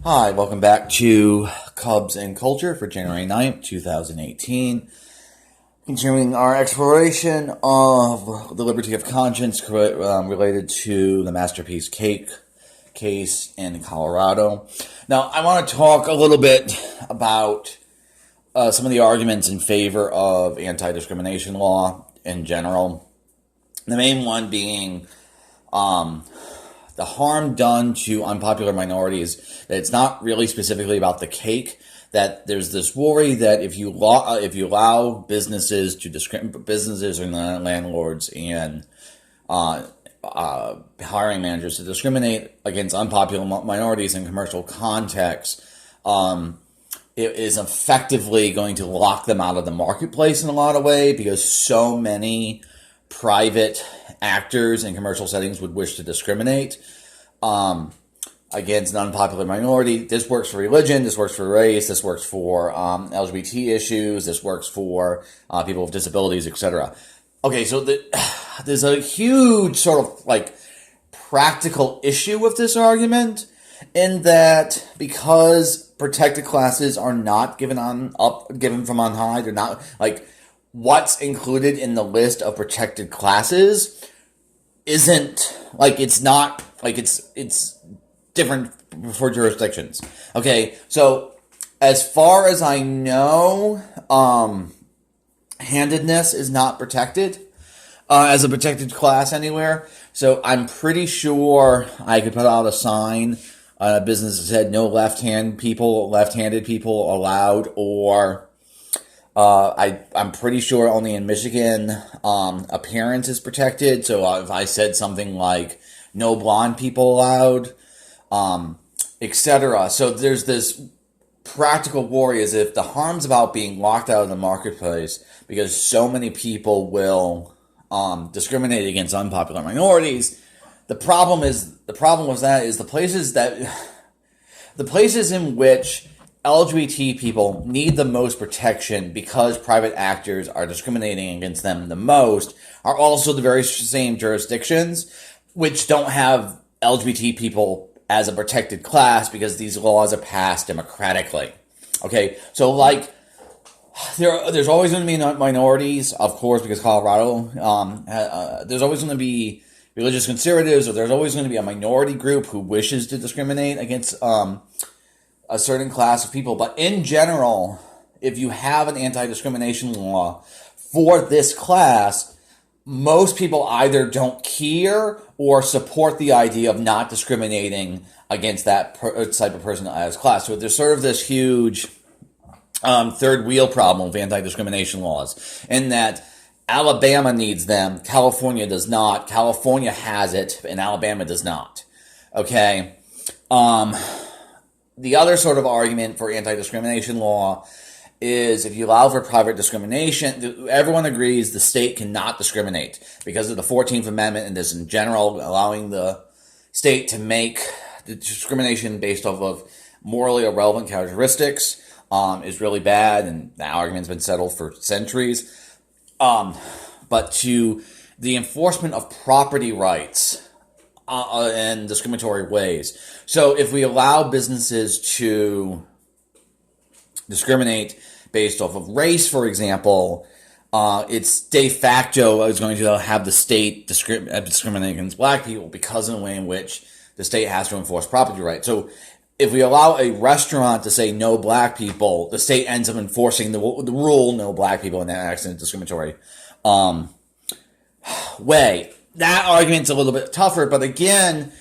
Hi, welcome back to Cubs and Culture for January 9th, 2018. Continuing our exploration of the liberty of conscience related to the Masterpiece Cake case in Colorado. Now, I want to talk a little bit about some of the arguments in favor of anti-discrimination law in general. The main one being the harm done to unpopular minorities, that it's not really specifically about the cake, that there's this worry that if you allow businesses to discriminate, businesses and landlords and hiring managers to discriminate against unpopular minorities in commercial contexts, it is effectively going to lock them out of the marketplace in a lot of ways, because so many private actors in commercial settings would wish to discriminate against an unpopular minority. This works for religion, this works for race, this works for LGBT issues, this works for people with disabilities, etc. Okay, so there's a huge sort of like practical issue with this argument, in that because protected classes are not given from on high, they're not like what's included in the list of protected classes isn't like it's not like it's different for jurisdictions. Okay, so as far as I know, handedness is not protected as a protected class anywhere. So I'm pretty sure I could put out a sign on a business that said no left-handed people allowed, or I'm pretty sure only in Michigan appearance is protected. So if I said something like no blonde people allowed, etc. So there's this practical worry as if the harm's about being locked out of the marketplace because so many people will discriminate against unpopular minorities. The problem with that is the places in which LGBT people need the most protection because private actors are discriminating against them the most are also the very same jurisdictions which don't have LGBT people as a protected class because these laws are passed democratically. Okay, so like there's always going to be minorities, of course, because Colorado, there's always going to be religious conservatives, or there's always going to be a minority group who wishes to discriminate against a certain class of people. But in general, if you have an anti-discrimination law for this class, most people either don't care or support the idea of not discriminating against that type of person as class. So there's sort of this huge third wheel problem with anti-discrimination laws, in that Alabama needs them, California does not. California has it, and Alabama does not. Okay? The other sort of argument for anti-discrimination law is if you allow for private discrimination, everyone agrees the state cannot discriminate because of the 14th Amendment and this in general, allowing the state to make the discrimination based off of morally irrelevant characteristics is really bad, and the argument's been settled for centuries. But to the enforcement of property rights in discriminatory ways. So if we allow businesses to discriminate based off of race, for example, it's de facto is going to have the state discriminate against black people because of the way in which the state has to enforce property rights. So if we allow a restaurant to say no black people, the state ends up enforcing the rule no black people in that accident discriminatory way. That argument's a little bit tougher, but again,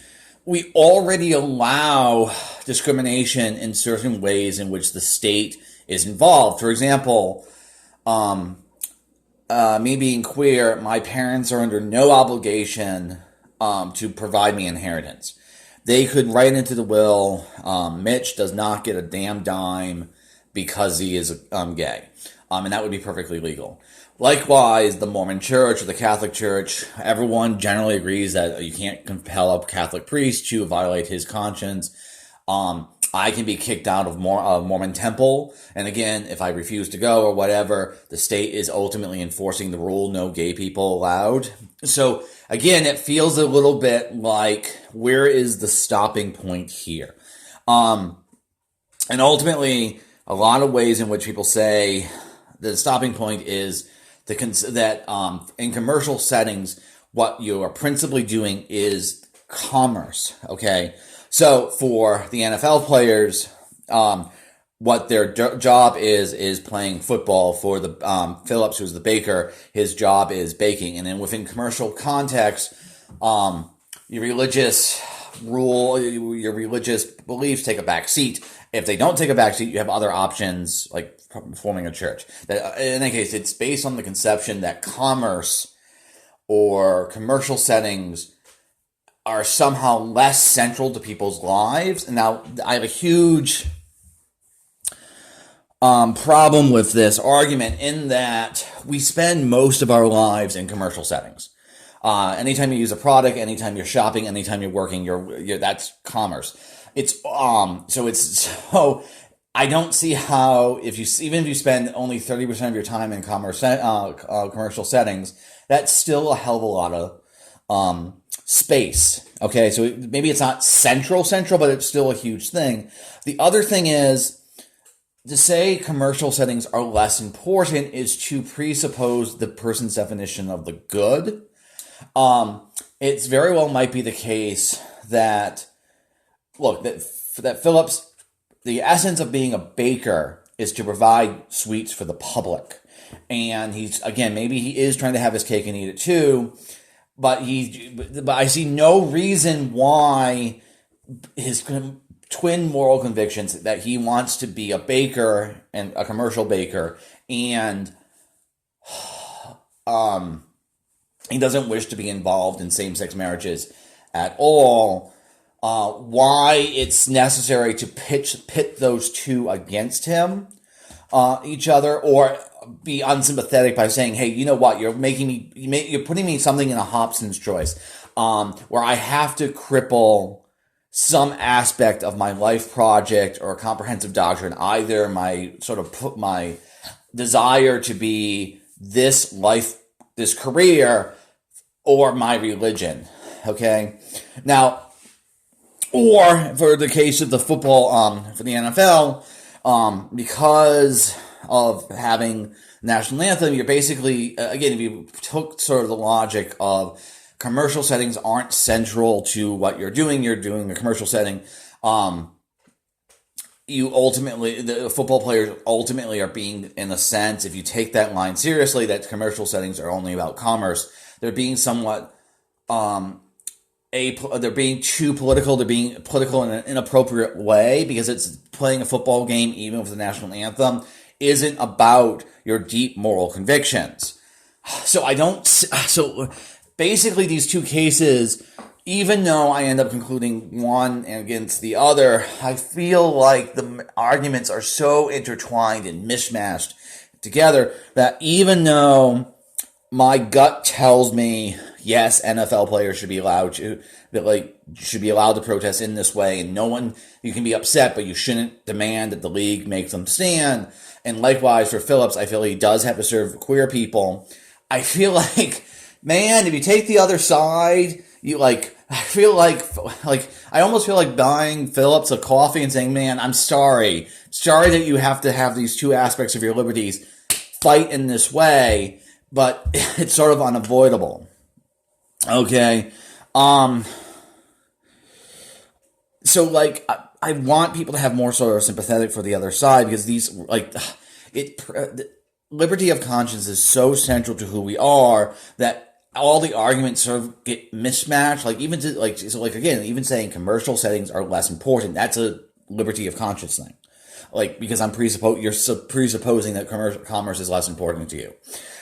we already allow discrimination in certain ways in which the state is involved. For example, me being queer, my parents are under no obligation to provide me inheritance. They could write into the will, Mitch does not get a damn dime because he is gay. And that would be perfectly legal. Likewise, the Mormon Church or the Catholic Church, everyone generally agrees that you can't compel a Catholic priest to violate his conscience. I can be kicked out of Mormon temple, and again, if I refuse to go or whatever, the state is ultimately enforcing the rule, no gay people allowed. So again, it feels a little bit like, where is the stopping point here? And ultimately, a lot of ways in which people say the stopping point is that in commercial settings, what you are principally doing is commerce. Okay, so for the NFL players, what their job is playing football. For the Phillips, who's the baker, his job is baking. And then within commercial context, your religious your religious beliefs take a back seat. If they don't take a back seat, you have other options like forming a church. In any case, it's based on the conception that commerce or commercial settings are somehow less central to people's lives. And now I have a huge problem with this argument in that we spend most of our lives in commercial settings. Anytime you use a product, anytime you're shopping, anytime you're working, that's commerce. So I don't see how even if you spend only 30% of your time in commercial settings, that's still a hell of a lot of space. Okay, so maybe it's not central, but it's still a huge thing. The other thing is, to say commercial settings are less important is to presuppose the person's definition of the good. It's very well might be the case that Phillips, the essence of being a baker is to provide sweets for the public. And maybe he is trying to have his cake and eat it too, but I see no reason why his twin moral convictions that he wants to be a baker and a commercial baker, and he doesn't wish to be involved in same-sex marriages at all. Why it's necessary to pit those two against each other, or be unsympathetic by saying, "Hey, you know what? You're putting me something in a Hobson's choice, where I have to cripple some aspect of my life project or comprehensive doctrine, either my desire to be this career, or my religion." Okay, now, or for the case of the football, for the NFL, because of having national anthem, you're basically, again, if you took sort of the logic of commercial settings aren't central to what you're doing a commercial setting, the football players ultimately are being, in a sense, if you take that line seriously, that commercial settings are only about commerce, they're being somewhat, they're being too political, they're being political in an inappropriate way, because it's playing a football game, even with the national anthem, isn't about your deep moral convictions. So basically these two cases, even though I end up concluding one against the other, I feel like the arguments are so intertwined and mishmashed together that even though my gut tells me, yes, NFL players should be allowed to protest in this way, and you can be upset, but you shouldn't demand that the league make them stand. And likewise for Phillips, I feel he does have to serve queer people. I feel like, man, if you take the other side, I almost feel like buying Phillips a coffee and saying, "Man, I'm sorry that you have to have these two aspects of your liberties fight in this way, but it's sort of unavoidable." Okay. So I want people to have more sort of sympathetic for the other side, because liberty of conscience is so central to who we are that all the arguments sort of get mismatched. Even saying commercial settings are less important, that's a liberty of conscience thing. Because you're presupposing that commerce is less important to you.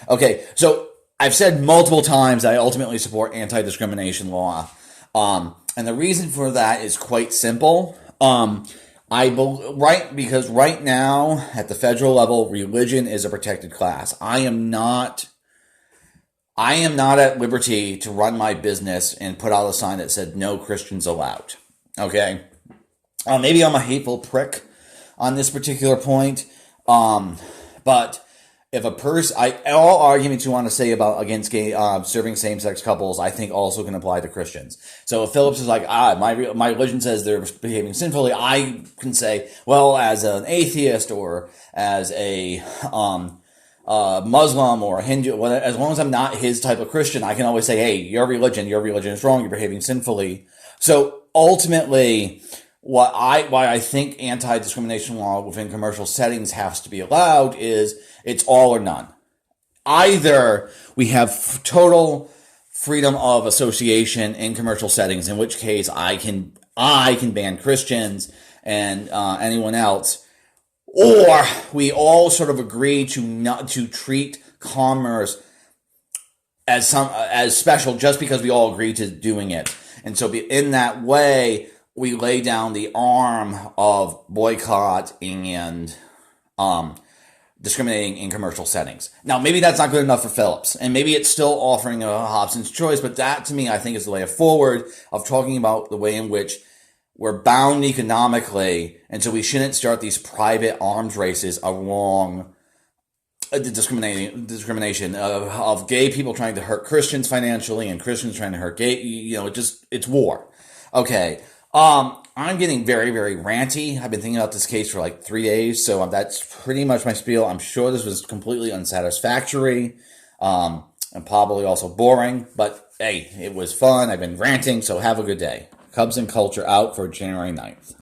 Okay, so I've said multiple times that I ultimately support anti-discrimination law. And the reason for that is quite simple. Because right now at the federal level, religion is a protected class. I am not at liberty to run my business and put out a sign that said "No Christians allowed." Okay, maybe I'm a hateful prick on this particular point, but if a person, all arguments you want to say about against gay, serving same sex couples, I think also can apply to Christians. So if Phillips is like, my religion says they're behaving sinfully, I can say, well, as an atheist or as a Muslim or a Hindu, as long as I'm not his type of Christian, I can always say, hey, your religion is wrong, you're behaving sinfully. So ultimately, why I think anti-discrimination law within commercial settings has to be allowed is it's all or none. Either we have total freedom of association in commercial settings, in which case I can ban Christians and anyone else, or we all sort of agree to not to treat commerce as special just because we all agree to doing it. And so in that way, we lay down the arm of boycott and discriminating in commercial settings. Now, maybe that's not good enough for Phillips, and maybe it's still offering a Hobson's choice, but that, to me, I think is the way forward of talking about the way in which we're bound economically, and so we shouldn't start these private arms races along the discrimination of gay people trying to hurt Christians financially and Christians trying to hurt gay. It's war. Okay. I'm getting very, very ranty. I've been thinking about this case for like 3 days, so that's pretty much my spiel. I'm sure this was completely unsatisfactory, and probably also boring, but hey, it was fun. I've been ranting, so have a good day. Cubs and Culture out for January 9th.